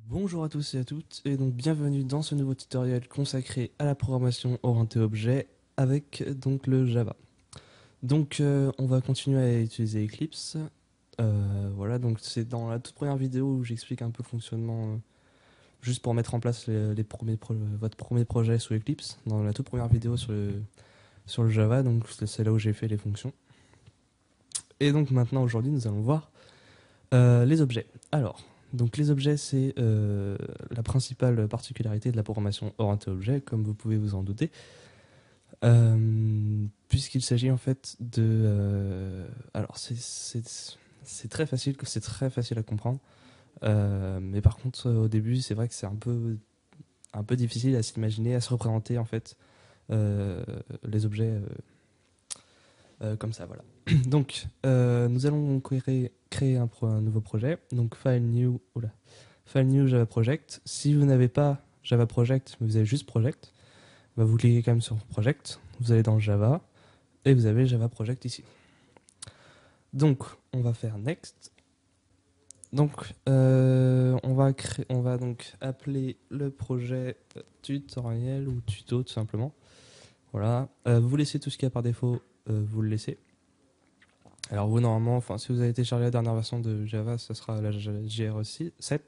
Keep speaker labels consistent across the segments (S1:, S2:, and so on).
S1: Bonjour à tous et à toutes, et donc bienvenue dans ce nouveau tutoriel consacré à la programmation orientée objet avec donc le Java. Donc on va continuer à utiliser Eclipse. Voilà, donc c'est dans la toute première vidéo où j'explique un peu le fonctionnement, juste pour mettre en place votre premier projet sous Eclipse. Dans la toute première vidéo sur le Java, donc c'est là où j'ai fait les fonctions. Et donc maintenant aujourd'hui nous allons voir les objets. Alors, donc les objets, c'est la principale particularité de la programmation orientée objet, comme vous pouvez vous en douter, puisqu'il s'agit en fait de... alors, c'est très facile à comprendre, mais par contre, au début, c'est vrai que c'est un peu difficile à s'imaginer, à se représenter en fait les objets comme ça, voilà. Donc, nous allons créer un nouveau projet. Donc, File New Java Project. Si vous n'avez pas Java Project, mais vous avez juste Project, bah, vous cliquez quand même sur Project. Vous allez dans Java et vous avez Java Project ici. Donc, on va faire Next. Donc, on va donc appeler le projet tutoriel ou tuto tout simplement. Voilà. Vous laissez tout ce qu'il y a par défaut, vous le laissez. Alors vous normalement, enfin si vous avez téléchargé la dernière version de Java, ça sera la JR7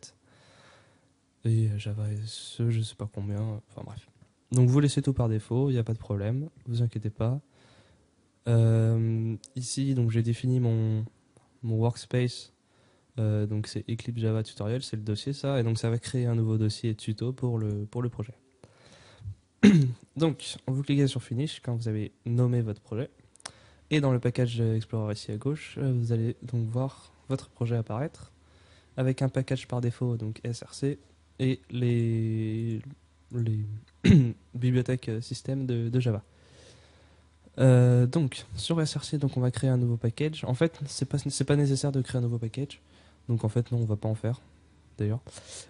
S1: et Java SE, je sais pas combien, enfin bref. Donc vous laissez tout par défaut, il n'y a pas de problème, vous inquiétez pas. Ici donc j'ai défini mon workspace, donc c'est Eclipse Java Tutorial, c'est le dossier ça, et donc ça va créer un nouveau dossier tuto pour le projet. Donc vous cliquez sur Finish quand vous avez nommé votre projet. Et dans le package Explorer ici à gauche, vous allez donc voir votre projet apparaître avec un package par défaut, donc SRC, et les bibliothèques système de Java. Donc sur SRC, donc on va créer un nouveau package. En fait, c'est pas nécessaire de créer un nouveau package. Donc en fait, non, on va pas en faire. D'ailleurs,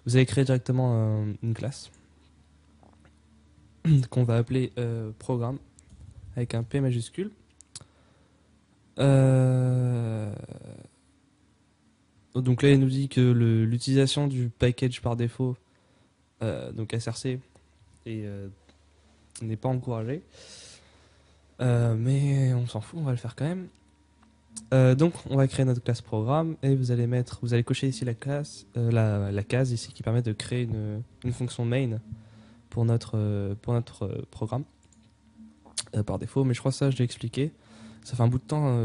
S1: vous allez créer directement une classe qu'on va appeler programme avec un P majuscule. Donc là, il nous dit que l'utilisation du package par défaut, donc SRC, n'est pas encouragée. Mais on s'en fout, on va le faire quand même. Donc on va créer notre classe programme et vous allez cocher ici la case ici qui permet de créer une fonction main pour notre programme par défaut. Mais je crois que ça je l'ai expliqué. Ça fait un bout de temps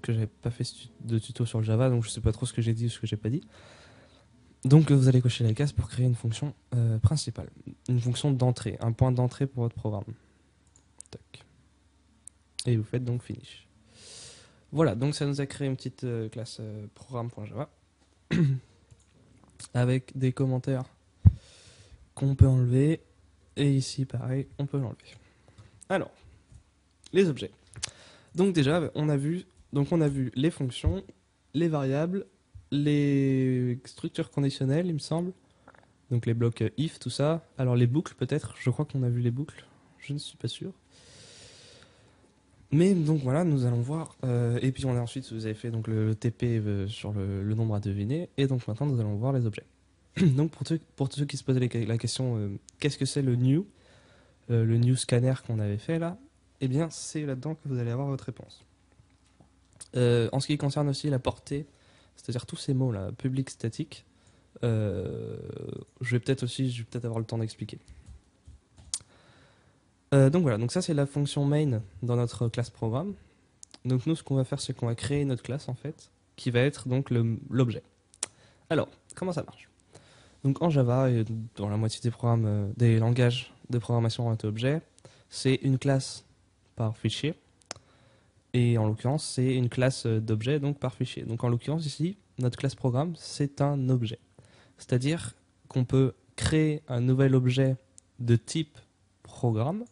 S1: que j'avais pas fait de tuto sur le Java, donc je sais pas trop ce que j'ai dit ou ce que j'ai pas dit. Donc vous allez cocher la case pour créer une fonction principale, une fonction d'entrée, un point d'entrée pour votre programme. Tac. Et vous faites donc finish. Voilà, donc ça nous a créé une petite classe programme.java avec des commentaires qu'on peut enlever. Et ici, pareil, on peut l'enlever. Alors, les objets. Donc déjà, on a vu les fonctions, les variables, les structures conditionnelles, il me semble. Donc les blocs if, tout ça. Alors les boucles peut-être, je crois qu'on a vu les boucles, je ne suis pas sûr. Mais donc voilà, nous allons voir. Et puis ensuite, vous avez fait donc le TP sur le nombre à deviner. Et donc maintenant, nous allons voir les objets. Donc pour ceux qui se posaient la question, qu'est-ce que c'est le new scanner qu'on avait fait là? Eh bien, c'est là-dedans que vous allez avoir votre réponse. En ce qui concerne aussi la portée, c'est-à-dire tous ces mots là, public, statique, je vais peut-être avoir le temps d'expliquer. Donc voilà, donc ça c'est la fonction main dans notre classe programme. Donc nous ce qu'on va faire c'est qu'on va créer notre classe en fait, qui va être donc l'objet. Alors, comment ça marche? Donc en Java et dans la moitié des programmes, des langages de programmation orientée objet, c'est une classe par fichier. Et en l'occurrence, c'est une classe d'objet donc par fichier. Donc en l'occurrence ici, notre classe programme, c'est un objet. C'est-à-dire qu'on peut créer un nouvel objet de type programme,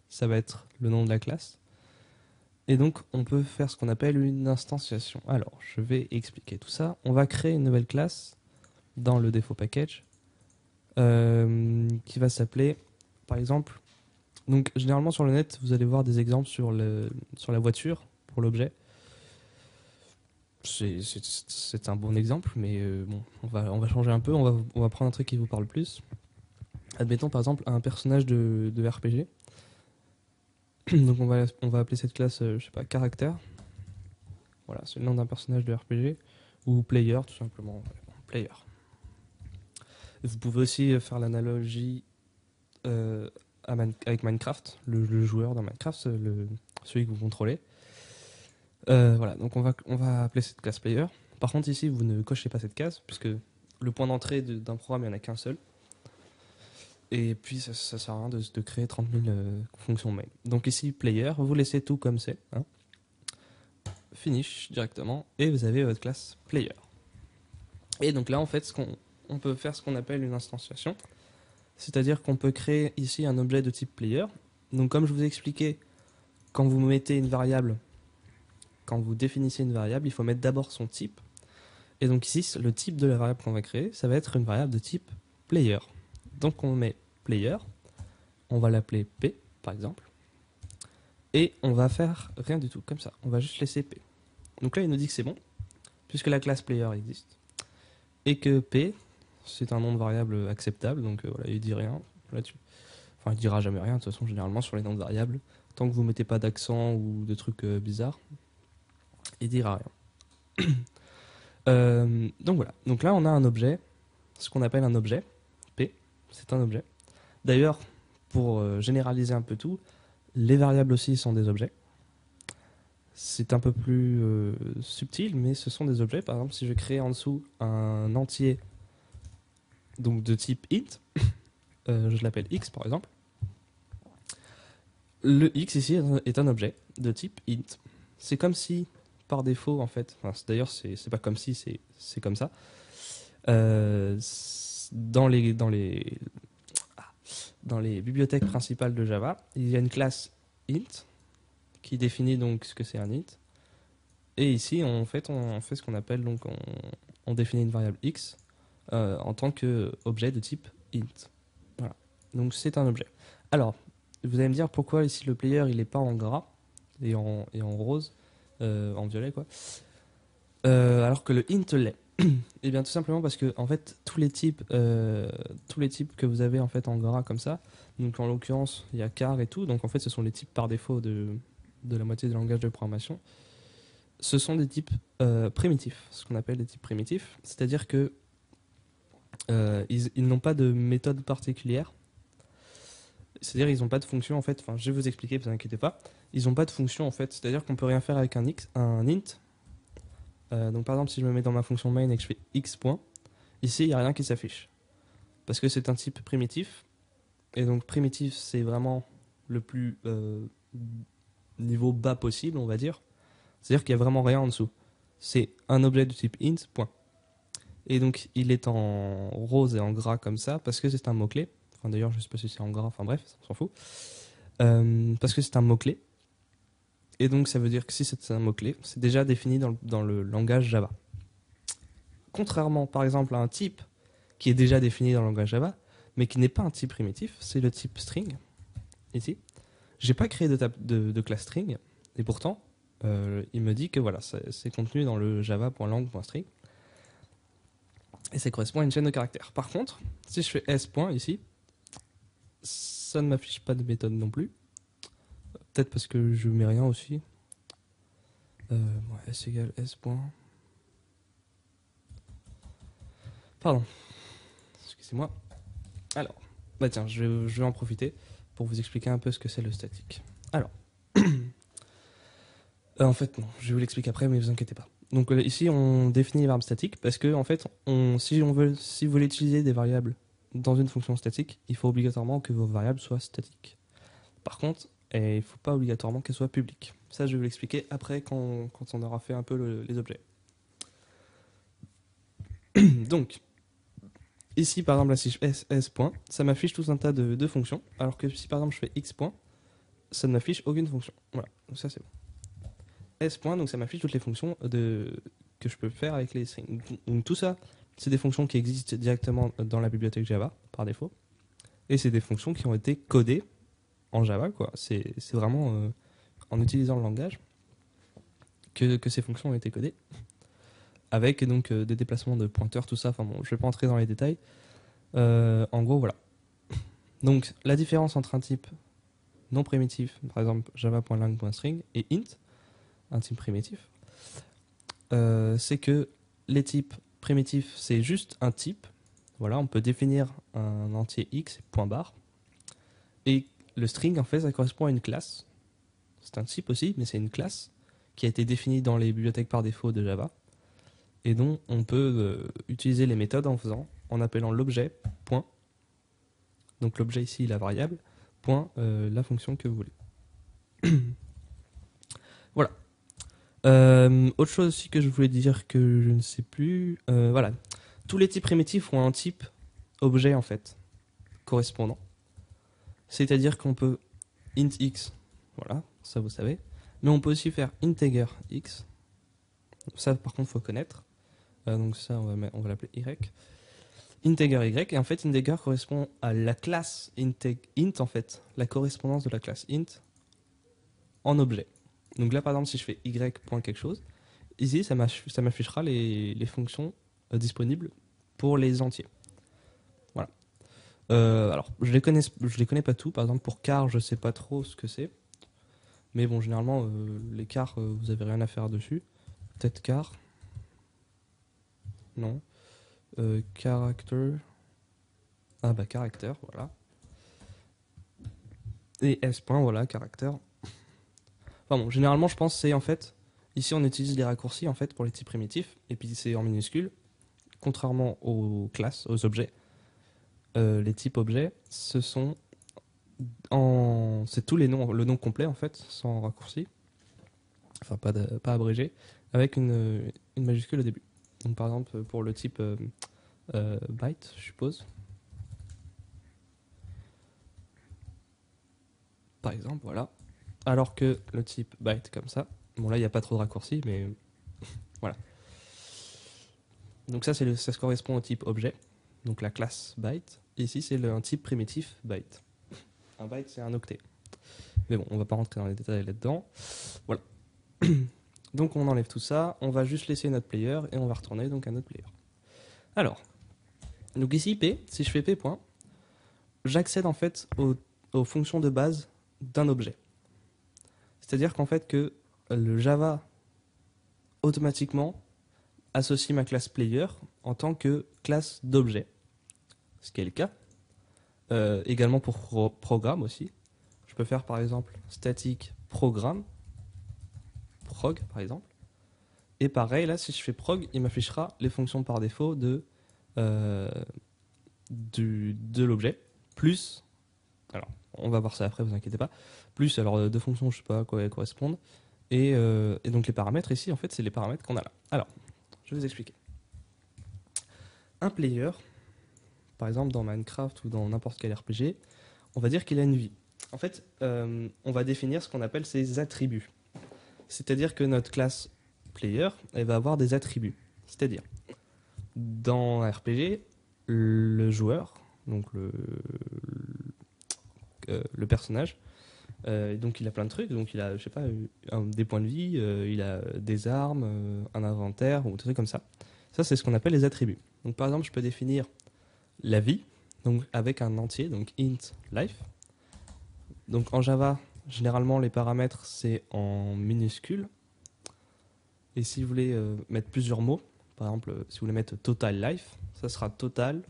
S1: ça va être le nom de la classe, et donc on peut faire ce qu'on appelle une instantiation. Alors, je vais expliquer tout ça. On va créer une nouvelle classe dans le défaut package qui va s'appeler, par exemple, donc généralement sur le net, vous allez voir des exemples sur la voiture pour l'objet. C'est un bon exemple, mais bon, on va changer un peu, on va prendre un truc qui vous parle plus. Admettons par exemple un personnage de RPG. Donc on va appeler cette classe, je sais pas, caractère. Voilà, c'est le nom d'un personnage de RPG. Ou player, tout simplement. Ouais, bon, player. Vous pouvez aussi faire l'analogie avec Minecraft, le joueur dans Minecraft, celui que vous contrôlez. Voilà, donc on va appeler cette classe player. Par contre, ici, vous ne cochez pas cette case, puisque le point d'entrée d'un programme, il n'y en a qu'un seul. Et puis, ça sert à rien de créer 30 000 fonctions main. Donc ici, player, vous laissez tout comme c'est. Hein. Finish directement, et vous avez votre classe player. Et donc là, en fait, on peut faire ce qu'on appelle une instantiation. C'est-à-dire qu'on peut créer ici un objet de type player. Donc comme je vous ai expliqué, quand vous mettez une variable, quand vous définissez une variable, il faut mettre d'abord son type. Et donc ici, le type de la variable qu'on va créer, ça va être une variable de type player. Donc on met player, on va l'appeler P par exemple, et on va faire rien du tout, comme ça. On va juste laisser P. Donc là, il nous dit que c'est bon, puisque la classe player existe, et que P, c'est un nom de variable acceptable, donc voilà, il dit rien là-dessus. Enfin, il dira jamais rien, de toute façon, généralement, sur les noms de variables. Tant que vous mettez pas d'accent ou de trucs bizarres, il dira rien. Donc voilà. Donc là, on a un objet, ce qu'on appelle un objet. P, c'est un objet. D'ailleurs, pour généraliser un peu tout, les variables aussi sont des objets. C'est un peu plus subtil, mais ce sont des objets. Par exemple, si je crée en dessous un entier donc de type int, je l'appelle x par exemple. Le x ici est un objet de type int. C'est comme si, par défaut, en fait, enfin, d'ailleurs, c'est pas comme si, c'est comme ça. Dans les bibliothèques principales de Java, il y a une classe int qui définit donc ce que c'est un int. Et ici, on fait ce qu'on appelle, donc, on définit une variable x en tant qu'objet de type int. Voilà. Donc c'est un objet. Alors, vous allez me dire pourquoi ici le player il est pas en gras et en rose, en violet quoi, alors que le int l'est. Et bien tout simplement parce que en fait tous les types que vous avez en fait en gras comme ça, donc en l'occurrence il y a char et tout, donc en fait ce sont les types par défaut de la moitié des langages de programmation. Ce sont des types primitifs, ce qu'on appelle des types primitifs, c'est-à-dire que ils n'ont pas de méthode particulière. C'est-à-dire ils n'ont pas de fonction en fait, enfin je vais vous expliquer, ne vous inquiétez pas. Ils n'ont pas de fonction en fait, c'est-à-dire qu'on peut rien faire avec un int. Donc par exemple si je me mets dans ma fonction main et que je fais x point, ici il n'y a rien qui s'affiche. Parce que c'est un type primitif. Et donc primitif c'est vraiment le plus niveau bas possible on va dire. C'est-à-dire qu'il n'y a vraiment rien en dessous. C'est un objet du type int point. Et donc il est en rose et en gras comme ça parce que c'est un mot-clé. Enfin, d'ailleurs, je sais pas si c'est en gras, enfin bref, on s'en fout. Parce que c'est un mot-clé. Et donc, ça veut dire que si c'est un mot-clé, c'est déjà défini dans le langage Java. Contrairement, par exemple, à un type qui est déjà défini dans le langage Java, mais qui n'est pas un type primitif, c'est le type string, ici. J'ai pas créé de classe string, et pourtant, il me dit que voilà, c'est contenu dans le java.lang.string. Et ça correspond à une chaîne de caractères. Par contre, si je fais s. Ici, ça ne m'affiche pas de méthode non plus. Peut-être parce que je mets rien aussi. S égale S point. Pardon. Excusez-moi. Alors, bah tiens, je vais en profiter pour vous expliquer un peu ce que c'est le statique. Alors, en fait, non, je vais vous l'expliquer après, mais ne vous inquiétez pas. Donc ici, on définit les variables statiques parce que, en fait, si vous voulez utiliser des variables dans une fonction statique, il faut obligatoirement que vos variables soient statiques. Par contre, il ne faut pas obligatoirement qu'elles soient publiques. Ça, je vais vous l'expliquer après quand on aura fait un peu les objets. Donc, ici, par exemple, là, si je fais s point, ça m'affiche tout un tas de fonctions, alors que si par exemple je fais x point, ça ne m'affiche aucune fonction. Voilà, donc ça c'est bon. S point, donc ça m'affiche toutes les fonctions que je peux faire avec les strings. Donc tout ça, c'est des fonctions qui existent directement dans la bibliothèque Java, par défaut. Et c'est des fonctions qui ont été codées en Java, quoi. C'est vraiment en utilisant le langage que ces fonctions ont été codées. avec donc des déplacements de pointeurs, tout ça. Enfin bon, je vais pas entrer dans les détails. En gros, voilà. Donc, la différence entre un type non primitif, par exemple java.lang.string, et int, un type primitif, c'est que les types primitifs, c'est juste un type. Voilà, on peut définir un entier x, point barre. Et le string, en fait, ça correspond à une classe. C'est un type aussi, mais c'est une classe qui a été définie dans les bibliothèques par défaut de Java et dont on peut utiliser les méthodes en appelant l'objet, point. Donc l'objet ici, la variable, point, la fonction que vous voulez. Voilà. Autre chose aussi que je voulais dire que je ne sais plus. Voilà. Tous les types primitifs ont un type objet en fait correspondant. C'est-à-dire qu'on peut int x, voilà, ça vous savez. Mais on peut aussi faire integer x. Ça par contre faut connaître. Donc ça on va l'appeler y. Integer y, et en fait integer correspond à la classe int en fait, la correspondance de la classe int en objet. Donc là par exemple si je fais y point quelque chose, ici ça m'affichera les fonctions disponibles pour les entiers. Voilà. Alors je les connais pas tout, par exemple pour car je sais pas trop ce que c'est, mais bon généralement les cars vous avez rien à faire dessus. Peut-être car, non. Character. Ah bah caractère, voilà. Et S point, voilà, caractère. Enfin bon, généralement je pense que c'est en fait, ici on utilise les raccourcis en fait pour les types primitifs, et puis c'est en minuscule, contrairement aux classes, aux objets. Les types objets, ce sont c'est tous les noms, le nom complet en fait, sans raccourci, enfin pas abrégé, avec une majuscule au début. Donc par exemple pour le type byte, je suppose. Par exemple, voilà. Alors que le type byte comme ça, bon là il n'y a pas trop de raccourcis, mais voilà. Donc ça ça correspond au type objet, donc la classe byte. Ici c'est un type primitif byte. Un byte c'est un octet. Mais bon, on va pas rentrer dans les détails là-dedans. Voilà. Donc on enlève tout ça, on va juste laisser notre player et on va retourner donc à notre player. Alors, donc ici p, si je fais p point, j'accède en fait aux fonctions de base d'un objet. C'est-à-dire qu'en fait que le Java automatiquement associe ma classe player en tant que classe d'objet, ce qui est le cas. Également pour programme aussi. Je peux faire par exemple static programme, prog par exemple. Et pareil, là, si je fais prog, il m'affichera les fonctions par défaut de l'objet, plus, alors on va voir ça après, vous inquiétez pas, plus alors deux fonctions, je sais pas à quoi elles correspondent, et donc les paramètres ici, en fait, c'est les paramètres qu'on a là. Alors, je vais vous expliquer. Un player, par exemple dans Minecraft ou dans n'importe quel RPG, on va dire qu'il a une vie. En fait, on va définir ce qu'on appelle ses attributs. C'est-à-dire que notre classe player, elle va avoir des attributs. C'est-à-dire, dans un RPG, le joueur, donc le personnage, donc il a plein de trucs, donc il a, je sais pas, des points de vie, il a des armes, un inventaire, ou des trucs comme ça. Ça, c'est ce qu'on appelle les attributs. Donc par exemple, je peux définir la vie, donc avec un entier, donc int life. Donc en Java, généralement les paramètres c'est en minuscules. Et si vous voulez mettre plusieurs mots, par exemple si vous voulez mettre total life, ça sera total,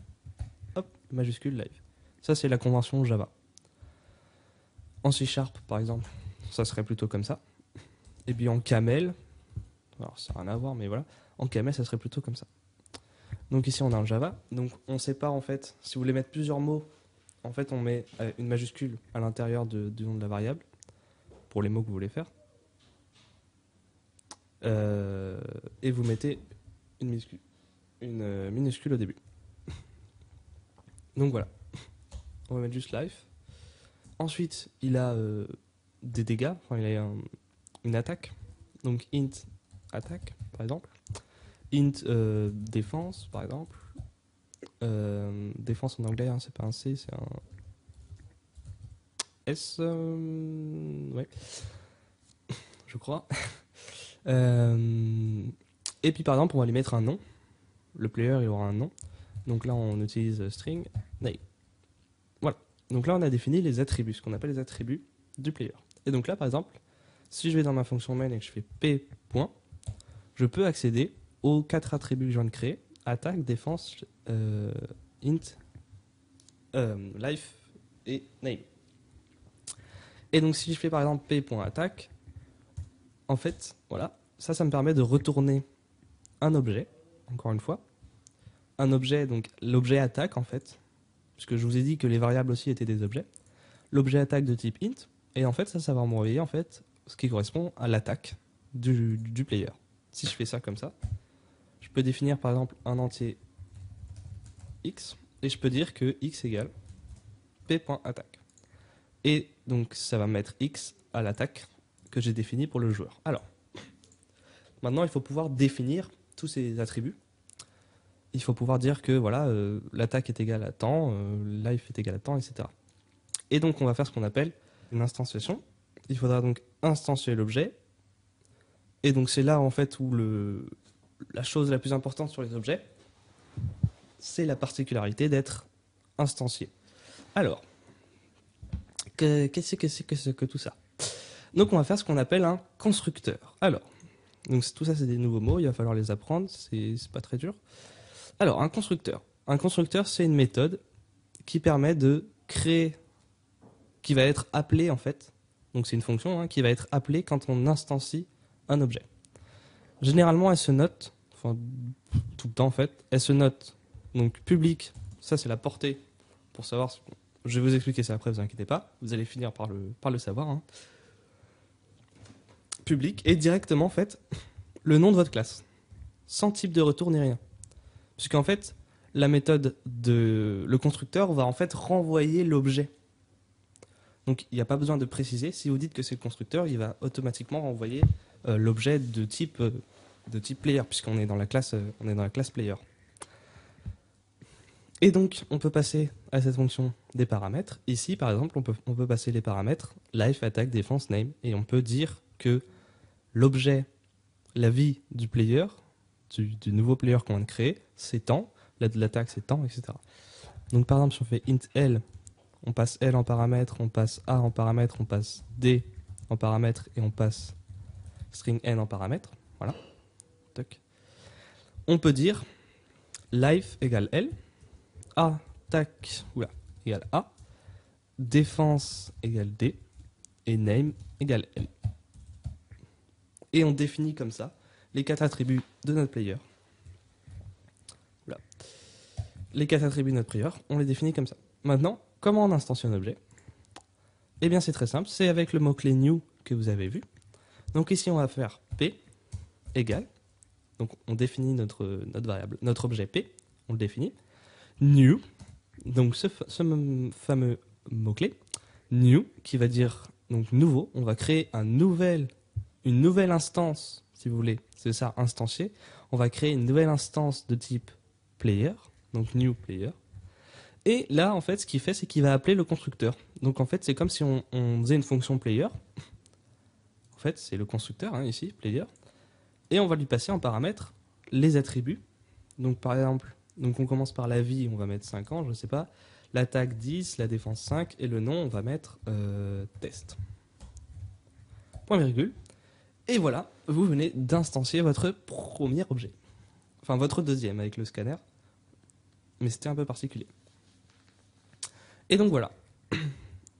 S1: hop, majuscule life. Ça c'est la convention Java. En C# par exemple, ça serait plutôt comme ça. Et puis en camel, alors ça n'a rien à voir mais voilà, en camel ça serait plutôt comme ça. Donc ici on a un Java, donc on sépare en fait, si vous voulez mettre plusieurs mots, en fait on met une majuscule à l'intérieur du nom de la variable, pour les mots que vous voulez faire. Et vous mettez une minuscule au début. Donc voilà, on va mettre juste life. Ensuite il a des dégâts, enfin il a une attaque, donc int attaque par exemple, int défense par exemple. Défense en anglais, hein, c'est pas un C, c'est un S, ouais, je crois. Et puis par exemple, on va lui mettre un nom. Le player, il aura un nom. Donc là, on utilise string name. Voilà. Donc là, on a défini les attributs, ce qu'on appelle les attributs du player. Et donc là, par exemple, si je vais dans ma fonction main et que je fais p. Je peux accéder aux 4 attributs que je viens de créer. Attaque, défense, int, life et name. Et donc si je fais par exemple p.attaque, en fait, voilà, ça me permet de retourner un objet, encore une fois. Un objet, donc l'objet attaque en fait, puisque je vous ai dit que les variables aussi étaient des objets. L'objet attaque de type int, et en fait ça va m'envoyer en fait ce qui correspond à l'attaque du player. Si je fais ça comme ça, je peux définir par exemple un entier x, et je peux dire que x égale p.attaque. Et donc ça va mettre x à l'attaque que j'ai définie pour le joueur. Alors, maintenant il faut pouvoir définir tous ces attributs. Il faut pouvoir dire que voilà, l'attaque est égale à temps, life est égal à temps, etc. Et donc on va faire ce qu'on appelle une instantiation. Il faudra donc instancier l'objet. Et donc c'est là en fait où la chose la plus importante sur les objets, c'est la particularité d'être instancié. Alors, qu'est-ce que tout ça? Donc on va faire ce qu'on appelle un constructeur. Alors, donc tout ça c'est des nouveaux mots, il va falloir les apprendre, c'est pas très dur. Alors, un constructeur. Un constructeur, c'est une méthode qui permet de créer, qui va être appelée en fait, donc c'est une fonction qui va être appelée quand on instancie un objet. Généralement, elle se note, enfin tout le temps en fait, elle se note, donc public, ça c'est la portée, pour savoir, je vais vous expliquer ça après, vous inquiétez pas, vous allez finir par le savoir. Public, et directement en fait, le nom de votre classe, sans type de retour ni rien. Puisqu'en fait, la méthode le constructeur va en fait renvoyer l'objet. Donc il n'y a pas besoin de préciser. Si vous dites que c'est le constructeur, il va automatiquement renvoyer l'objet de type player, puisqu'on est dans la classe, player. Et donc on peut passer à cette fonction des paramètres. Ici, par exemple, on peut passer les paramètres life, attaque, défense, name, et on peut dire que l'objet, la vie du player, du nouveau player qu'on vient de créer, c'est temps, l'attaque c'est temps, etc. Donc par exemple, si on fait int l, on passe l en paramètre, on passe a en paramètre, on passe d en paramètre et on passe string n en paramètre. Voilà. Toc. On peut dire life égale l, attaque égale a, défense égale d et name égale l. Et on définit comme ça les 4 attributs de notre player. Voilà. Les 4 attributs de notre player, on les définit comme ça. Maintenant, comment on instancie un objet? Eh bien, c'est très simple, c'est avec le mot-clé new que vous avez vu. Donc ici, on va faire p égale, donc on définit notre variable, notre objet p, on le définit, new, donc ce fameux mot-clé, new, qui va dire donc nouveau, on va créer une nouvelle instance, si vous voulez, c'est ça, instancier. On va créer une nouvelle instance de type player, donc new player. Et là, en fait, ce qu'il fait, c'est qu'il va appeler le constructeur. Donc, en fait, c'est comme si on faisait une fonction player. En fait, c'est le constructeur, ici, player. Et on va lui passer en paramètre les attributs. Donc, par exemple, donc on commence par la vie, on va mettre 5 ans, je ne sais pas. L'attaque 10, la défense 5, et le nom, on va mettre test. Point virgule. Et voilà, vous venez d'instancier votre premier objet. Enfin, votre deuxième avec le scanner. Mais c'était un peu particulier. Et donc voilà.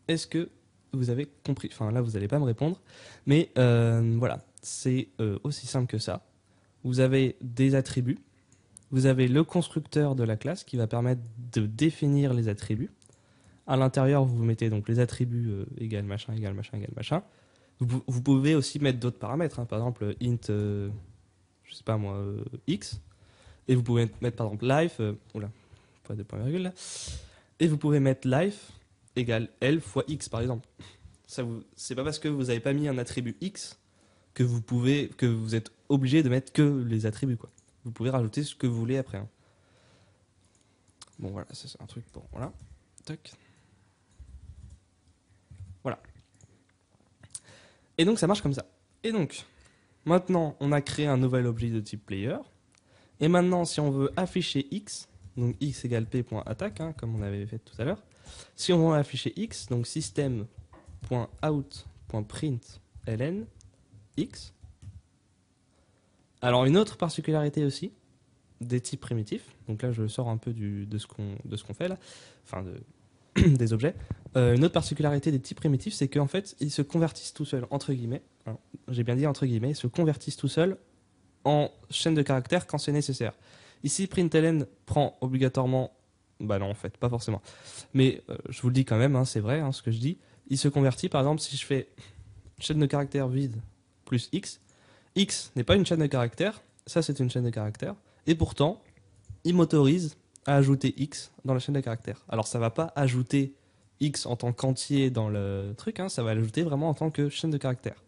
S1: Est-ce que vous avez compris? Enfin, là, vous n'allez pas me répondre. Mais voilà, c'est aussi simple que ça. Vous avez des attributs. Vous avez le constructeur de la classe qui va permettre de définir les attributs. À l'intérieur, vous mettez donc les attributs égale machin, égale machin, égale machin. Vous pouvez aussi mettre d'autres paramètres, par exemple int, je sais pas moi, x, et vous pouvez mettre par exemple life, oula, pas de point virgule là, et vous pouvez mettre life égale l fois x par exemple. C'est pas parce que vous n'avez pas mis un attribut x que vous êtes obligé de mettre que les attributs quoi. Vous pouvez rajouter ce que vous voulez après. Bon voilà, ça c'est un truc pour voilà, toc. Voilà. Et donc ça marche comme ça. Et donc, Maintenant, on a créé un nouvel objet de type player. Et maintenant, si on veut afficher x, donc x égale p.attaque, hein, comme on avait fait tout à l'heure. Si on veut afficher x, donc system.out.println x. Alors, une autre particularité aussi des types primitifs. Donc là, je sors un peu de ce qu'on fait là, enfin des objets. Une autre particularité des types primitifs, c'est qu'en fait, ils se convertissent tout seuls, entre guillemets. J'ai bien dit entre guillemets, ils se convertissent tout seuls en chaîne de caractères quand c'est nécessaire. Ici, println prend obligatoirement... Bah non, en fait, pas forcément. Mais je vous le dis quand même, hein, c'est vrai, hein, ce que je dis. Il se convertit, par exemple, si je fais chaîne de caractères vide plus x, x n'est pas une chaîne de caractères, ça c'est une chaîne de caractères, et pourtant, il m'autorise à ajouter x dans la chaîne de caractères. Alors ça va pas ajouter x en tant qu'entier dans le truc, hein, ça va l'ajouter vraiment en tant que chaîne de caractères.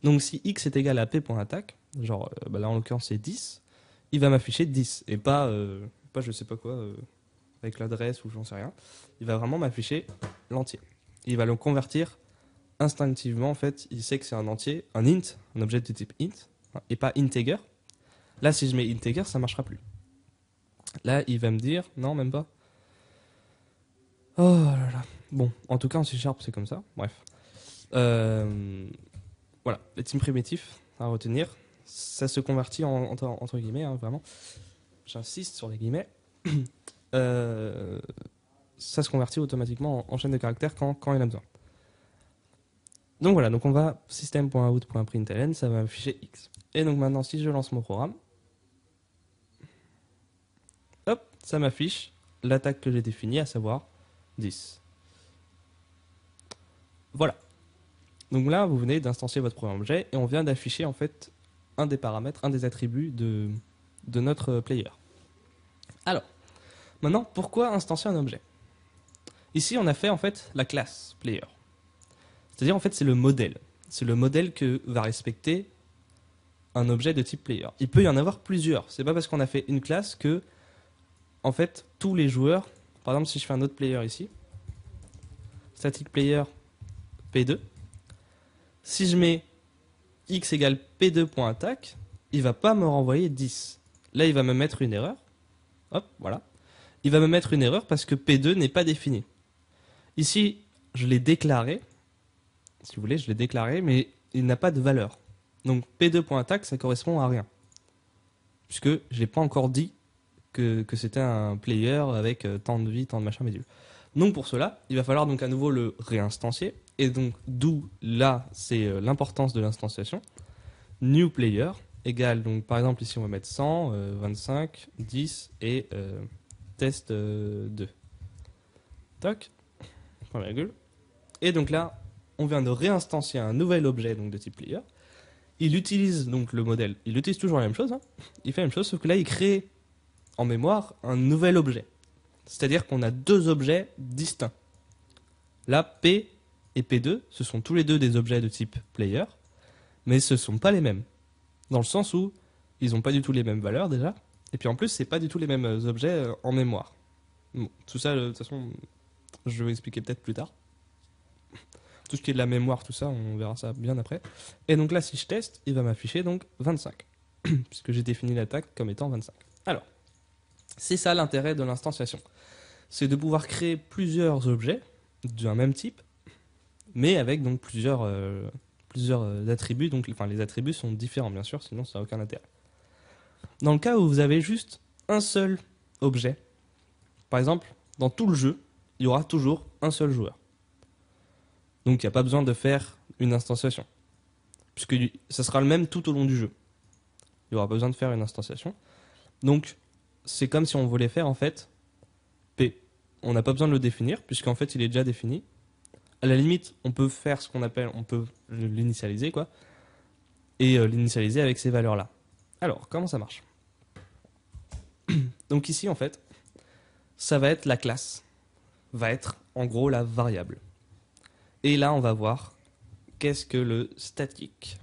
S1: Donc si x est égal à p.attaque, genre bah là en l'occurrence c'est 10, il va m'afficher 10 et pas je sais pas quoi avec l'adresse ou j'en sais rien. Il va vraiment m'afficher l'entier. Il va le convertir instinctivement en fait, il sait que c'est un entier, un int, un objet de type int et pas integer. Là si je mets integer, ça marchera plus. Là, il va me dire non, même pas. Oh là là. Bon, en tout cas en C# c'est comme ça. Bref. Voilà, les types primitifs à retenir, ça se convertit entre guillemets, hein, vraiment. J'insiste sur les guillemets. Ça se convertit automatiquement en chaîne de caractères quand il a besoin. Donc voilà, donc on va system.out.println, ça va afficher x. Et donc maintenant, si je lance mon programme, hop, ça m'affiche l'attaque que j'ai définie, à savoir 10. Voilà. Donc là, vous venez d'instancier votre premier objet et on vient d'afficher en fait un des paramètres, un des attributs de notre player. Alors, maintenant, pourquoi instancier un objet? Ici, on a fait en fait la classe player. C'est-à-dire en fait c'est le modèle. C'est le modèle que va respecter un objet de type player. Il peut y en avoir plusieurs. C'est pas parce qu'on a fait une classe que en fait tous les joueurs, par exemple si je fais un autre player ici, static player P2, si je mets x égale P2.attaque, il va pas me renvoyer 10. Là il va me mettre une erreur. Hop, voilà. Il va me mettre une erreur parce que P2 n'est pas défini. Ici, je l'ai déclaré. Si vous voulez, je l'ai déclaré, mais il n'a pas de valeur. Donc P2.attaque, ça correspond à rien. Puisque je n'ai pas encore dit que c'était un player avec tant de vie, tant de machin, mais donc pour cela, il va falloir donc à nouveau le réinstancier. Et donc d'où là, c'est l'importance de l'instanciation. New player égale, donc par exemple ici on va mettre 100, 25, 10 et test 2. Toc, point virgule. Et donc là, on vient de réinstancier un nouvel objet donc de type player. Il utilise donc le modèle, il utilise toujours la même chose, hein. Il fait la même chose, sauf que là il crée en mémoire un nouvel objet. C'est-à-dire qu'on a deux objets distincts. Là, P et P2, ce sont tous les deux des objets de type player, mais ce ne sont pas les mêmes. Dans le sens où ils n'ont pas du tout les mêmes valeurs déjà, et puis en plus, c'est pas du tout les mêmes objets en mémoire. Bon, tout ça, de toute façon, je vais expliquer peut-être plus tard. Tout ce qui est de la mémoire, tout ça, on verra ça bien après. Et donc là, si je teste, il va m'afficher donc 25. Puisque j'ai défini l'attaque comme étant 25. Alors, c'est ça l'intérêt de l'instanciation. C'est de pouvoir créer plusieurs objets d'un même type, mais avec donc plusieurs attributs. Donc, enfin, les attributs sont différents, bien sûr, sinon ça n'a aucun intérêt. Dans le cas où vous avez juste un seul objet, par exemple, dans tout le jeu, il y aura toujours un seul joueur. Donc il n'y a pas besoin de faire une instanciation. Puisque ça sera le même tout au long du jeu. Il n'y aura pas besoin de faire une instanciation. Donc c'est comme si on voulait faire en fait P. On n'a pas besoin de le définir, puisqu'en fait il est déjà défini. À la limite, on peut faire ce qu'on appelle, on peut l'initialiser quoi. Et l'initialiser avec ces valeurs-là. Alors, comment ça marche? Donc ici en fait, ça va être la classe. Va être en gros la variable. Et là, on va voir qu'est-ce que le statique.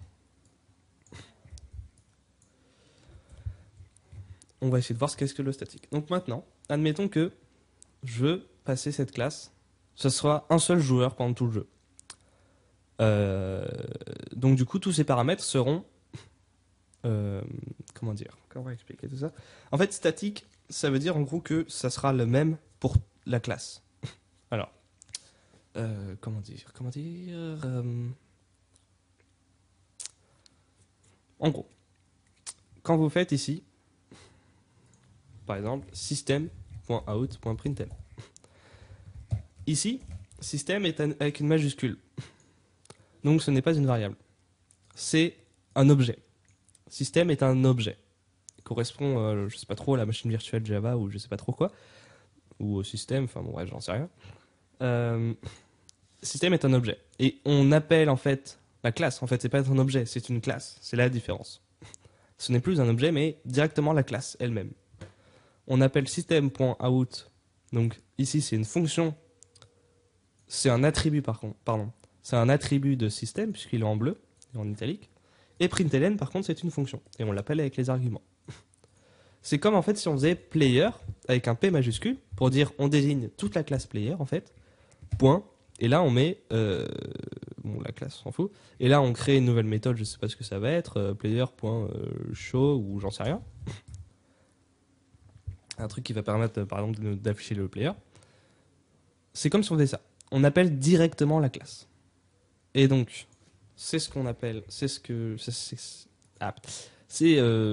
S1: On va essayer de voir ce qu'est-ce que le statique. Donc maintenant, admettons que je veux passer cette classe. Ce sera un seul joueur pendant tout le jeu. Donc du coup, tous ces paramètres seront comment dire? Comment expliquer tout ça? En fait, statique, ça veut dire en gros que ça sera le même pour la classe. Alors, comment dire? En gros, quand vous faites ici, par exemple, system.out.println. Ici, system est avec une majuscule. Donc ce n'est pas une variable. C'est un objet. System est un objet. Il correspond, je sais pas trop, à la machine virtuelle Java ou je sais pas trop quoi. Ou au système, enfin bon, bref, j'en sais rien. Système est un objet. Et on appelle en fait la classe. En fait, c'est pas un objet, c'est une classe. C'est la différence. Ce n'est plus un objet, mais directement la classe elle-même. On appelle system.out. Donc ici, c'est une fonction. C'est un attribut, par contre. Pardon. C'est un attribut de système, puisqu'il est en bleu et en italique. Et println, par contre, c'est une fonction. Et on l'appelle avec les arguments. C'est comme en fait si on faisait player avec un P majuscule pour dire on désigne toute la classe player en fait. Point. Et là on met bon la classe on s'en fout. Et là on crée une nouvelle méthode, je sais pas ce que ça va être, player.show ou j'en sais rien. Un truc qui va permettre par exemple d'afficher le player. C'est comme si on faisait ça. On appelle directement la classe. Et donc c'est ce qu'on appelle, c'est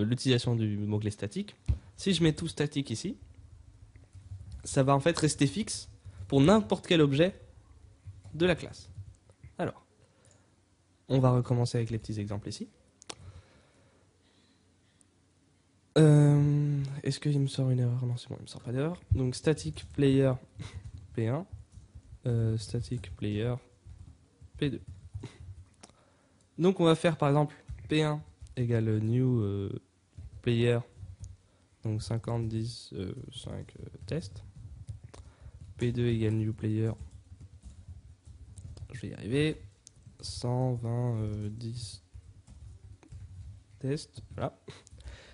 S1: l'utilisation du mot-clé statique. Si je mets tout statique ici, ça va en fait rester fixe pour n'importe quel objet de la classe. Alors, on va recommencer avec les petits exemples ici. Est-ce qu'il me sort une erreur? Non, c'est bon, il me sort pas d'erreur. Donc static player P1, static player P2. Donc on va faire par exemple P1 égale new player, donc 50, 10, 5 test. P2 égale new player, je vais y arriver, 120, 10 test. Voilà.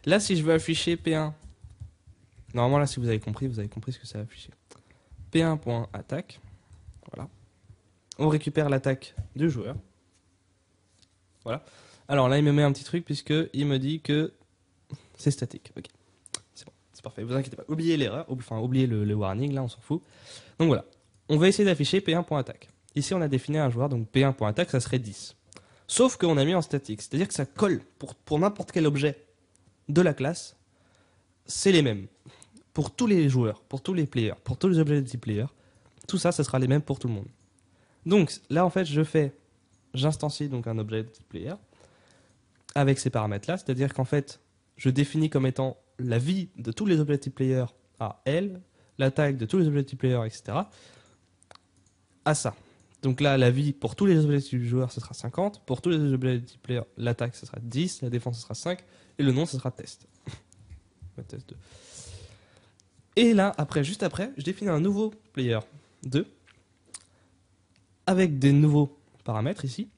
S1: Là, si je veux afficher P1, normalement là, si vous avez compris ce que ça va afficher. P1.attaque, voilà. On récupère l'attaque du joueur. Voilà. Alors là, il me met un petit truc puisqu'il me dit que c'est statique. Ok. C'est bon, c'est parfait. Vous inquiétez pas. Oubliez l'erreur, enfin oubliez le warning, là, on s'en fout. Donc voilà. On va essayer d'afficher P1.attaque. Ici, on a défini un joueur, donc P1.attaque, ça serait 10. Sauf qu'on a mis en statique. C'est-à-dire que ça colle pour n'importe quel objet de la classe. C'est les mêmes. Pour tous les joueurs, pour tous les players, pour tous les objets de type player. Tout ça, ça sera les mêmes pour tout le monde. Donc là, en fait, j'instancie donc un objet de type player avec ces paramètres-là, c'est-à-dire qu'en fait, je définis comme étant la vie de tous les objets de type player à L, l'attaque de tous les objets de type player, etc. à ça. Donc là, la vie pour tous les objets de type joueur, ce sera 50. Pour tous les objets de type player, l'attaque, ce sera 10. La défense, ce sera 5. Et le nom, ce sera test. Test 2. Et là, juste après, je définis un nouveau player 2 avec des nouveaux paramètres ici.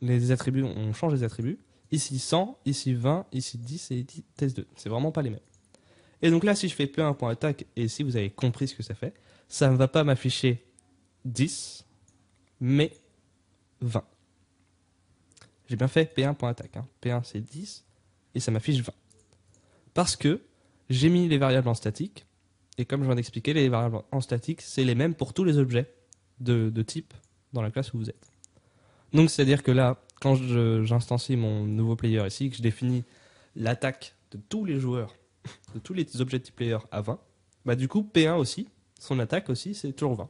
S1: Les attributs, on change les attributs. Ici 100, ici 20, ici 10 et ici test 2. C'est vraiment pas les mêmes. Et donc là, si je fais P1.attaque, et si vous avez compris ce que ça fait, ça ne va pas m'afficher 10, mais 20. J'ai bien fait P1.attaque. Hein. P1 c'est 10, et ça m'affiche 20. Parce que j'ai mis les variables en statique, et comme je viens d'expliquer, les variables en statique, c'est les mêmes pour tous les objets de type dans la classe où vous êtes. Donc c'est-à-dire que là, quand j'instancie mon nouveau player ici, que je définis l'attaque de tous les joueurs, de tous les objets de type player à 20, bah du coup P1 aussi, son attaque aussi, c'est toujours 20.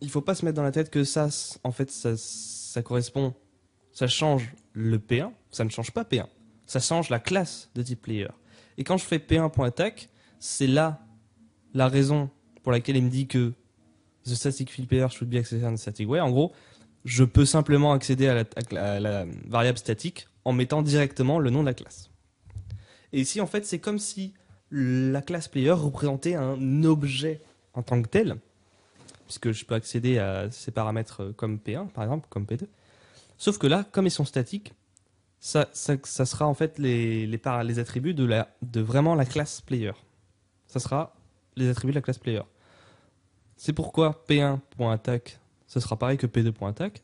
S1: Il ne faut pas se mettre dans la tête que ça, en fait, ça correspond, ça change le P1, ça ne change pas P1, ça change la classe de type player. Et quand je fais P1.attaque, c'est là la raison pour laquelle il me dit que the static field player should be accessed in a static way. En gros, je peux simplement accéder à la variable statique en mettant directement le nom de la classe. Et ici, en fait, c'est comme si la classe player représentait un objet en tant que tel, puisque je peux accéder à ces paramètres comme P1, par exemple, comme P2. Sauf que là, comme ils sont statiques, ça sera en fait les attributs de vraiment la classe player. Ça sera les attributs de la classe player. C'est pourquoi P1.attaque, ce sera pareil que P2.attaque,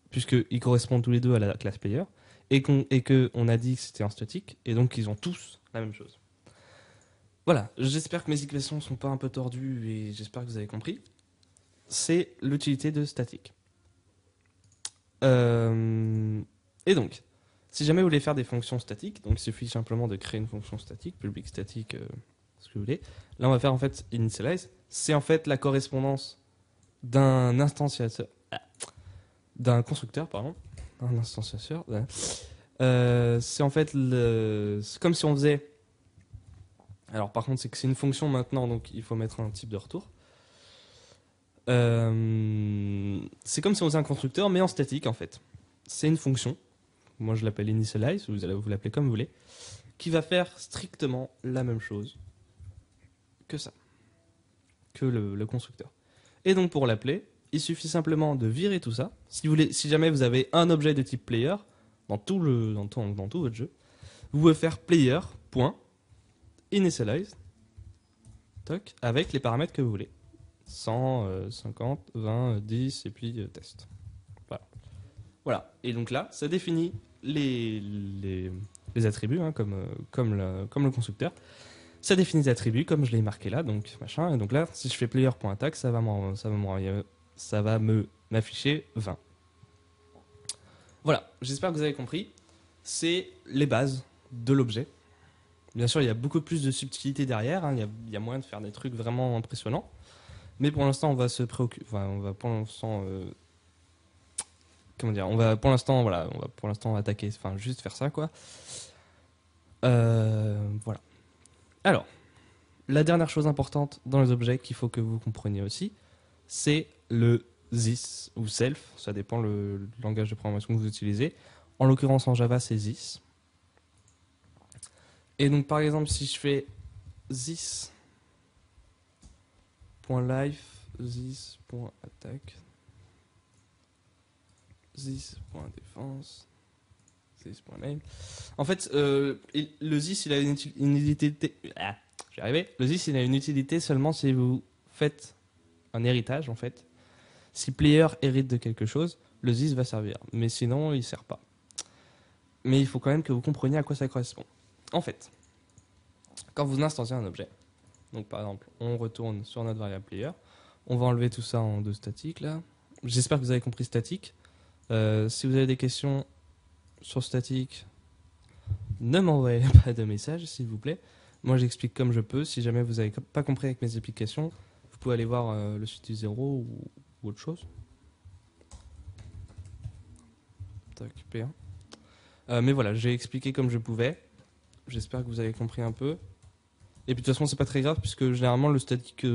S1: puisqu'ils correspondent tous les deux à la classe player. et qu'on a dit que c'était un statique, et donc ils ont tous la même chose. Voilà, j'espère que mes explications sont pas un peu tordues et j'espère que vous avez compris. C'est l'utilité de statique. Et donc, si jamais vous voulez faire des fonctions statiques, donc il suffit simplement de créer une fonction statique, public statique, ce que vous voulez. Là, on va faire en fait initialize. C'est en fait la correspondance d'un instantiateur, d'un constructeur, pardon, un instantiateur. C'est en fait c'est comme si on faisait. Alors par contre, c'est que c'est une fonction maintenant, donc il faut mettre un type de retour. C'est comme si on faisait un constructeur, mais en statique en fait. C'est une fonction. Moi, je l'appelle initialize, vous l'appelez comme vous voulez, qui va faire strictement la même chose que ça, que le constructeur. Et donc pour l'appeler, il suffit simplement de virer tout ça. Si jamais vous avez un objet de type player dans tout votre jeu, vous pouvez faire player.initialize avec les paramètres que vous voulez. 100, 50, 20, 10 et puis test. Voilà. Et donc là, ça définit les attributs, hein, comme le constructeur. Ça définit les attributs comme je l'ai marqué là, donc machin. Et donc là, si je fais player.attack, ça va m'afficher 20. Voilà, j'espère que vous avez compris. C'est les bases de l'objet. Bien sûr, il y a beaucoup plus de subtilité derrière. Hein. Il y a moyen de faire des trucs vraiment impressionnants. Mais pour l'instant, on va se préoccuper. Enfin, on va pour l'instant. Comment dire ? On va pour l'instant attaquer. Enfin, juste faire ça, quoi. Voilà. Alors, la dernière chose importante dans les objets qu'il faut que vous compreniez aussi, c'est le this ou self. Ça dépend le langage de programmation que vous utilisez. En l'occurrence, en Java, c'est this. Et donc, par exemple, si je fais this.life, this.attack, this.défense, this.name. En fait, le this, il a une utilité. J'y arrivé. Le this, il a une utilité seulement si vous faites un héritage, en fait. Si player hérite de quelque chose, le this va servir. Mais sinon, il ne sert pas. Mais il faut quand même que vous compreniez à quoi ça correspond. En fait, quand vous instanciez un objet, donc par exemple, on retourne sur notre variable player, on va enlever tout ça en deux statiques là. J'espère que vous avez compris statique. Si vous avez des questions sur statique, ne m'envoyez pas de message s'il vous plaît. Moi j'explique comme je peux. Si jamais vous n'avez pas compris avec mes explications, vous pouvez aller voir le site du zéro ou autre chose. Tac, P1. Mais voilà, j'ai expliqué comme je pouvais. J'espère que vous avez compris un peu. Et puis de toute façon, c'est pas très grave puisque généralement le statique,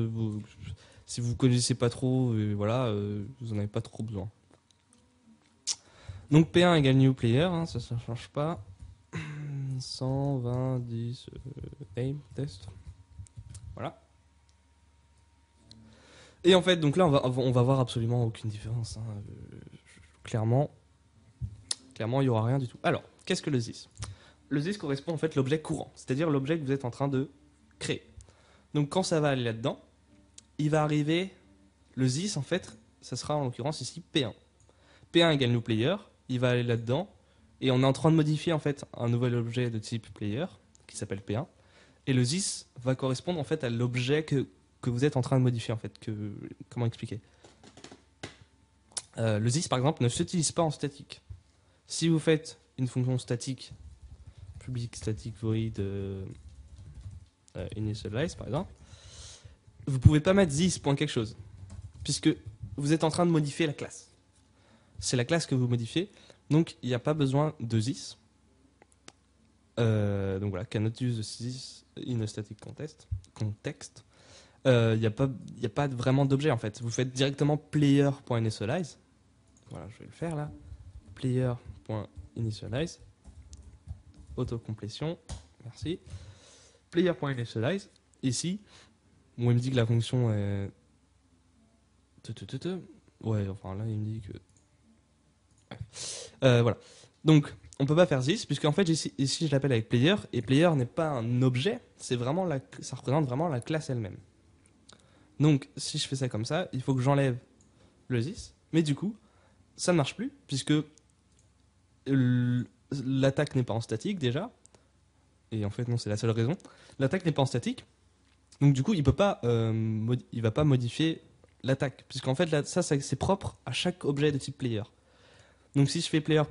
S1: si vous connaissez pas trop, voilà, vous en avez pas trop besoin. Donc P1 égale new player, hein, ça ne change pas. 120, 10, name, test. Voilà. Et en fait, donc là, on va voir absolument aucune différence. Hein. Clairement, il n'y aura rien du tout. Alors, qu'est-ce que le this ? Le this correspond en fait à l'objet courant, c'est-à-dire l'objet que vous êtes en train de créer. Donc quand ça va aller là-dedans, il va arriver le this en fait, ça sera en l'occurrence ici P1. P1 égale new player, il va aller là-dedans et on est en train de modifier en fait un nouvel objet de type player qui s'appelle P1 et le this va correspondre en fait à l'objet que vous êtes en train de modifier en fait. Comment expliquer ? Le this par exemple ne s'utilise pas en statique. Si vous faites une fonction statique public static void initialize par exemple, vous pouvez pas mettre this point quelque chose puisque vous êtes en train de modifier la classe. C'est la classe que vous modifiez, donc il n'y a pas besoin de this. Donc voilà, cannot use this in a static context. Il n'y a pas vraiment d'objet en fait. Vous faites directement player.initialize. Voilà, je vais le faire là. Player.initialize. Autocomplétion. Merci. Player.initialize. Ici, bon, il me dit que la fonction est. Ouais, enfin là, il me dit que. Voilà. Donc, on peut pas faire this, puisqu'en fait, ici je l'appelle avec player, et player n'est pas un objet, ça représente vraiment la classe elle-même. Donc, si je fais ça comme ça, il faut que j'enlève le this, mais du coup, ça ne marche plus, puisque l'attaque n'est pas en statique déjà. Et en fait, non, c'est la seule raison. L'attaque n'est pas en statique. Donc du coup, il va pas modifier l'attaque. Puisqu'en fait, ça, c'est propre à chaque objet de type player. Donc si je fais player.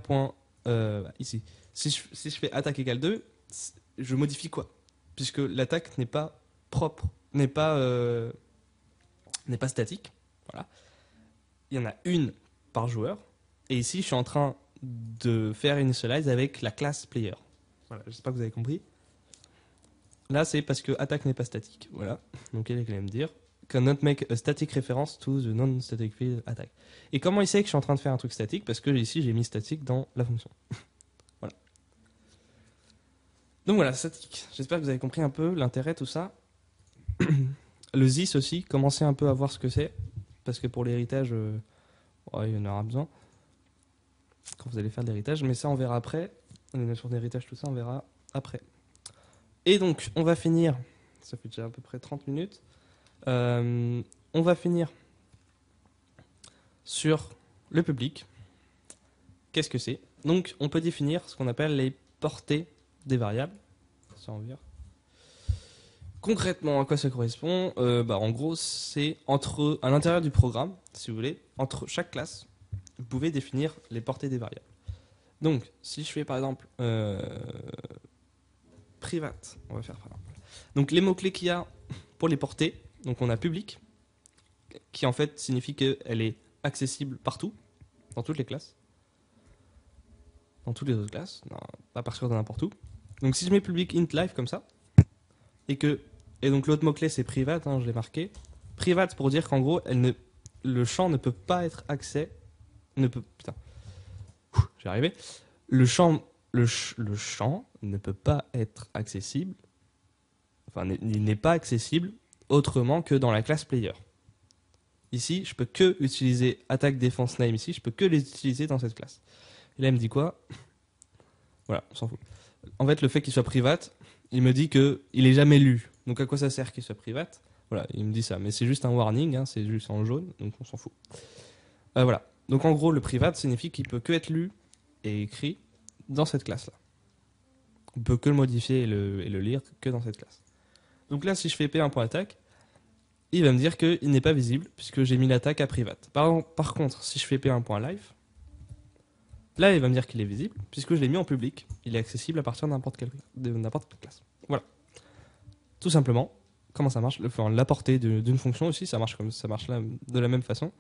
S1: Ici. Si je fais attaque égale 2, je modifie quoi? Puisque l'attaque n'est pas propre, n'est pas statique. Voilà. Il y en a une par joueur. Et ici, je suis en train de faire initialize avec la classe player. Voilà, j'espère que vous avez compris. Là, c'est parce que attaque n'est pas statique. Voilà. Donc, il est quand même dire cannot make a static reference to the non-static field attack. Et comment il sait que je suis en train de faire un truc statique? Parce que ici, j'ai mis statique dans la fonction. Voilà. Donc voilà, statique. J'espère que vous avez compris un peu l'intérêt, tout ça. Le this aussi, commencez un peu à voir ce que c'est. Parce que pour l'héritage, il y en aura besoin. Quand vous allez faire de l'héritage. Mais ça, on verra après. Les notions d'héritage, tout ça, on verra après. Et donc, on va finir. Ça fait déjà à peu près 30 minutes. On va finir sur le public. Qu'est-ce que c'est? Donc, on peut définir ce qu'on appelle les portées des variables. Ça, on verra. Concrètement, à quoi ça correspond? En gros, c'est à l'intérieur du programme, si vous voulez, entre chaque classe, vous pouvez définir les portées des variables. Donc, si je fais par exemple private, on va faire par exemple. Donc, les mots-clés qu'il y a pour les portées, donc on a public, qui en fait signifie qu'elle est accessible partout, dans toutes les classes, dans toutes les autres classes, non, pas partir de n'importe où. Donc, si je mets public int live comme ça, et donc l'autre mot-clé c'est private, je l'ai marqué. Private pour dire qu'en gros, le champ ne peut pas être j'y arrivé. Le champ ne peut pas être accessible. Enfin, il n'est pas accessible autrement que dans la classe player. Ici, je peux que utiliser attaque défense name ici, je peux que les utiliser dans cette classe. Et là, il me dit quoi? Voilà, on s'en fout. En fait, le fait qu'il soit private, il me dit qu'il est jamais lu. Donc à quoi ça sert qu'il soit private? Voilà, il me dit ça. Mais c'est juste un warning, c'est juste en jaune, donc on s'en fout. Voilà. Donc en gros, le private signifie qu'il peut que être lu et écrit dans cette classe-là. On peut que le modifier et le lire que dans cette classe. Donc là, si je fais p1.attaque, il va me dire qu'il n'est pas visible puisque j'ai mis l'attaque à private. Par contre, si je fais p1.live, là, il va me dire qu'il est visible puisque je l'ai mis en public. Il est accessible à partir de n'importe quelle classe. Voilà. Tout simplement, comment ça marche? La portée d'une fonction aussi, ça marche là, de la même façon.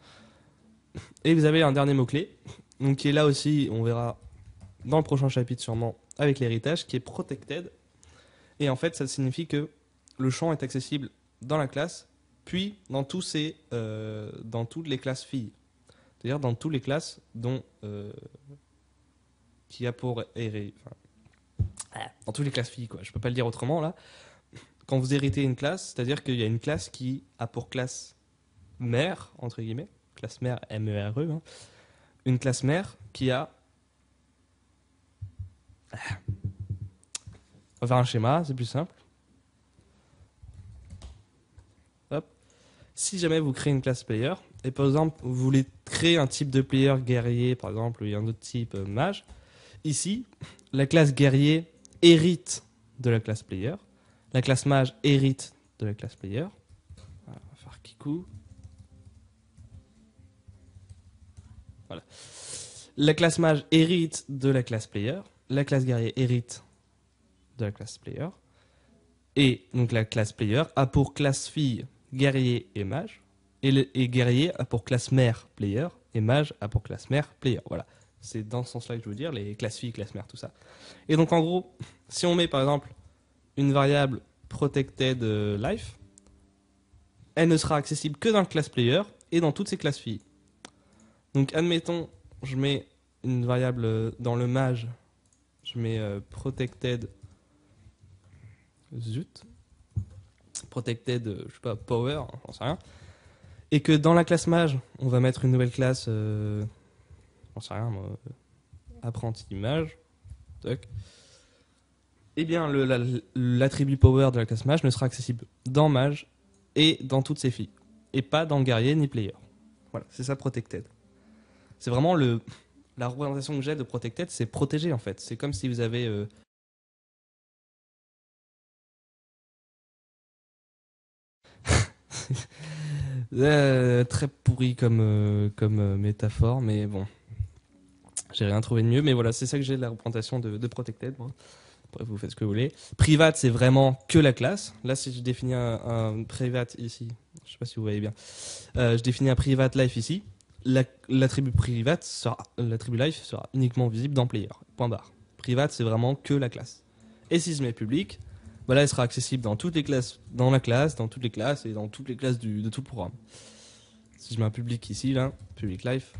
S1: Et vous avez un dernier mot-clé, donc qui est là aussi, on verra dans le prochain chapitre sûrement, avec l'héritage, qui est protected. Et en fait, ça signifie que le champ est accessible dans la classe, puis dans toutes les classes filles. C'est-à-dire dans toutes les classes dont qui a pour dans toutes les classes filles, quoi. Je peux pas le dire autrement là. Quand vous héritez une classe, c'est-à-dire qu'il y a une classe qui a pour classe mère, entre guillemets, classe mère MERE, une classe mère qui a... On va faire un schéma, c'est plus simple. Hop. Si jamais vous créez une classe player, et par exemple, vous voulez créer un type de player guerrier, par exemple, ou un autre type mage, ici, la classe guerrier hérite de la classe player. La classe mage hérite de la classe player. On va faire Kiku. Voilà. La classe mage hérite de la classe player. La classe guerrier hérite de la classe player. Et donc la classe player a pour classe fille guerrier et mage. Et guerrier a pour classe mère player. Et mage a pour classe mère player. Voilà. C'est dans ce sens-là que je veux dire, les classes filles, classe mère, tout ça. Et donc en gros, si on met par exemple une variable protected life, elle ne sera accessible que dans le class player et dans toutes ses classes filles. Donc admettons, je mets une variable dans le mage, je mets protected protected, je sais pas, power, j'en sais rien, et que dans la classe mage, on va mettre une nouvelle classe, j'en sais rien, moi, apprenti mage, tac. Eh bien, l'attribut power de la classe mage ne sera accessible dans mage et dans toutes ses filles. Et pas dans guerrier ni player. Voilà, c'est ça protected. C'est vraiment le la représentation que j'ai de protected, c'est protégé en fait. C'est comme si vous avez très pourri comme métaphore, mais bon, j'ai rien trouvé de mieux. Mais voilà, c'est ça que j'ai de la représentation de protected. Moi. Bref, vous faites ce que vous voulez. Private, c'est vraiment que la classe. Là, si je définis un private ici, je sais pas si vous voyez bien, je définis un private life ici. L'attribut private l'attribut life sera uniquement visible dans player. Point barre. Private, c'est vraiment que la classe. Et si je mets public, bah là, elle sera accessible dans toutes les classes, dans la classe, dans toutes les classes et dans toutes les classes de tout le programme. Si je mets un public ici, là, public life,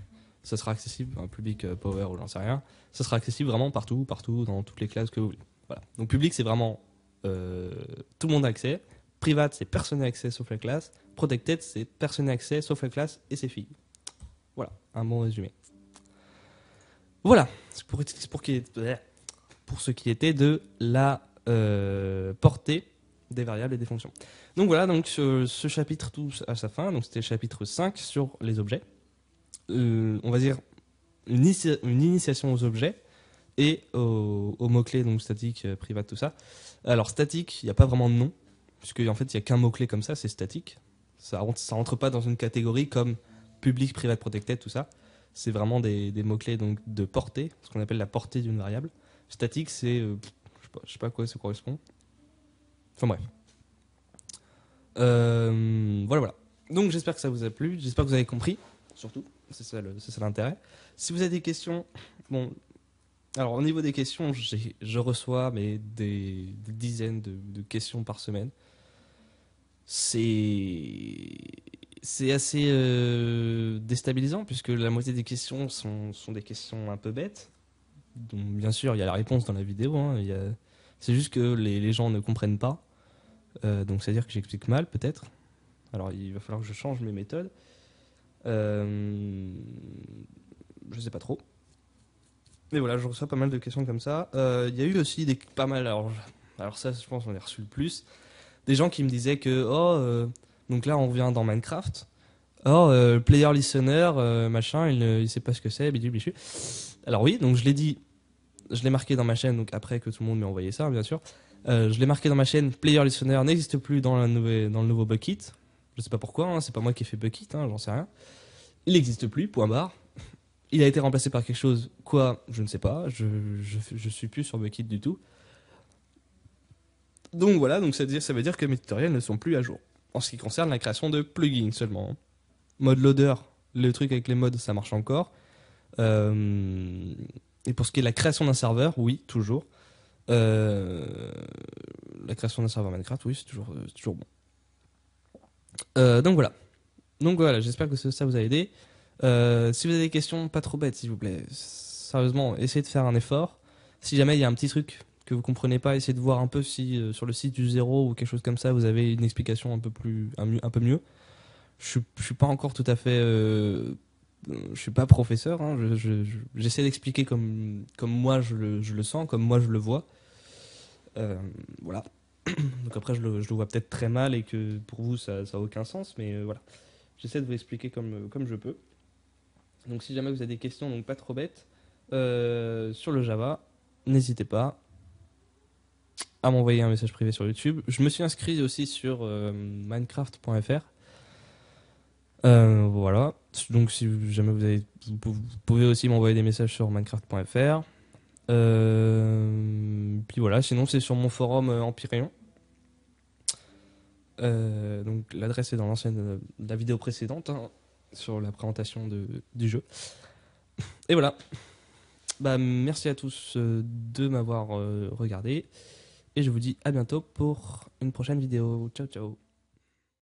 S1: ça sera accessible, un public power ou j'en sais rien, ça sera accessible vraiment partout, dans toutes les classes que vous voulez. Voilà. Donc public, c'est vraiment tout le monde a accès. Private, c'est personne n'a accès sauf la classe. Protected, c'est personne n'a accès sauf la classe et ses filles. Voilà, un bon résumé. Voilà, c'est pour ce qui était de la portée des variables et des fonctions. Donc voilà, donc ce chapitre touche à sa fin. Donc c'était le chapitre 5 sur les objets. On va dire une initiation aux objets et aux mots-clés, donc statique, private, tout ça. Alors statique, il n'y a pas vraiment de nom, puisque en fait il n'y a qu'un mot-clé comme ça, c'est statique. Ça rentre pas dans une catégorie comme public, private, protected, tout ça. C'est vraiment des mots-clés donc de portée, ce qu'on appelle la portée d'une variable. Statique, c'est je sais pas à quoi ça correspond. Enfin bref. Voilà. Donc j'espère que ça vous a plu, j'espère que vous avez compris, surtout. C'est ça l'intérêt. Si vous avez des questions, bon, alors au niveau des questions, je reçois des dizaines de questions par semaine. C'est assez déstabilisant puisque la moitié des questions sont des questions un peu bêtes. Donc, bien sûr, il y a la réponse dans la vidéo. Hein, c'est juste que les gens ne comprennent pas. Donc c'est-à-dire que j'explique mal peut-être. Alors il va falloir que je change mes méthodes. Je sais pas trop. Mais voilà, je reçois pas mal de questions comme ça. Il y a eu aussi pas mal. Alors ça, je pense, on a reçu le plus. Des gens qui me disaient que donc là on revient dans Minecraft. Player listener, machin, il sait pas ce que c'est, bidule bichu. Alors oui, donc je l'ai dit, je l'ai marqué dans ma chaîne, donc après que tout le monde m'ait envoyé ça, bien sûr. Je l'ai marqué dans ma chaîne, player listener n'existe plus dans le nouveau Bukkit. Je sais pas pourquoi, hein, c'est pas moi qui ai fait Bukkit, hein, j'en sais rien. Il n'existe plus, point barre. Il a été remplacé par quelque chose, quoi, je ne sais pas, je suis plus sur Bukkit du tout. Donc voilà, donc ça veut dire que mes tutoriels ne sont plus à jour. En ce qui concerne la création de plugins seulement. Mode loader, le truc avec les mods, ça marche encore. Et pour ce qui est de la création d'un serveur, oui, toujours. La création d'un serveur Minecraft, oui, c'est toujours bon. Donc voilà, j'espère que ça vous a aidé. Si vous avez des questions, pas trop bêtes, s'il vous plaît. Sérieusement, essayez de faire un effort. Si jamais il y a un petit truc que vous comprenez pas, essayez de voir un peu si sur le site du zéro ou quelque chose comme ça, vous avez une explication un peu mieux. Je suis pas encore tout à fait. Je suis pas professeur. Hein, j'essaie d'expliquer comme moi je le sens, comme moi je le vois. Voilà. Donc après, je le vois peut-être très mal et que pour vous, ça a aucun sens, mais voilà. J'essaie de vous expliquer comme je peux. Donc si jamais vous avez des questions, donc pas trop bêtes, sur le Java, n'hésitez pas à m'envoyer un message privé sur YouTube. Je me suis inscrit aussi sur minecraft.fr. Voilà. Donc si jamais vous pouvez aussi m'envoyer des messages sur minecraft.fr. Puis voilà, sinon c'est sur mon forum Empyrean. Donc l'adresse est dans la vidéo précédente, hein, sur la présentation du jeu. Et voilà. Bah, merci à tous de m'avoir regardé. Et je vous dis à bientôt pour une prochaine vidéo. Ciao ciao.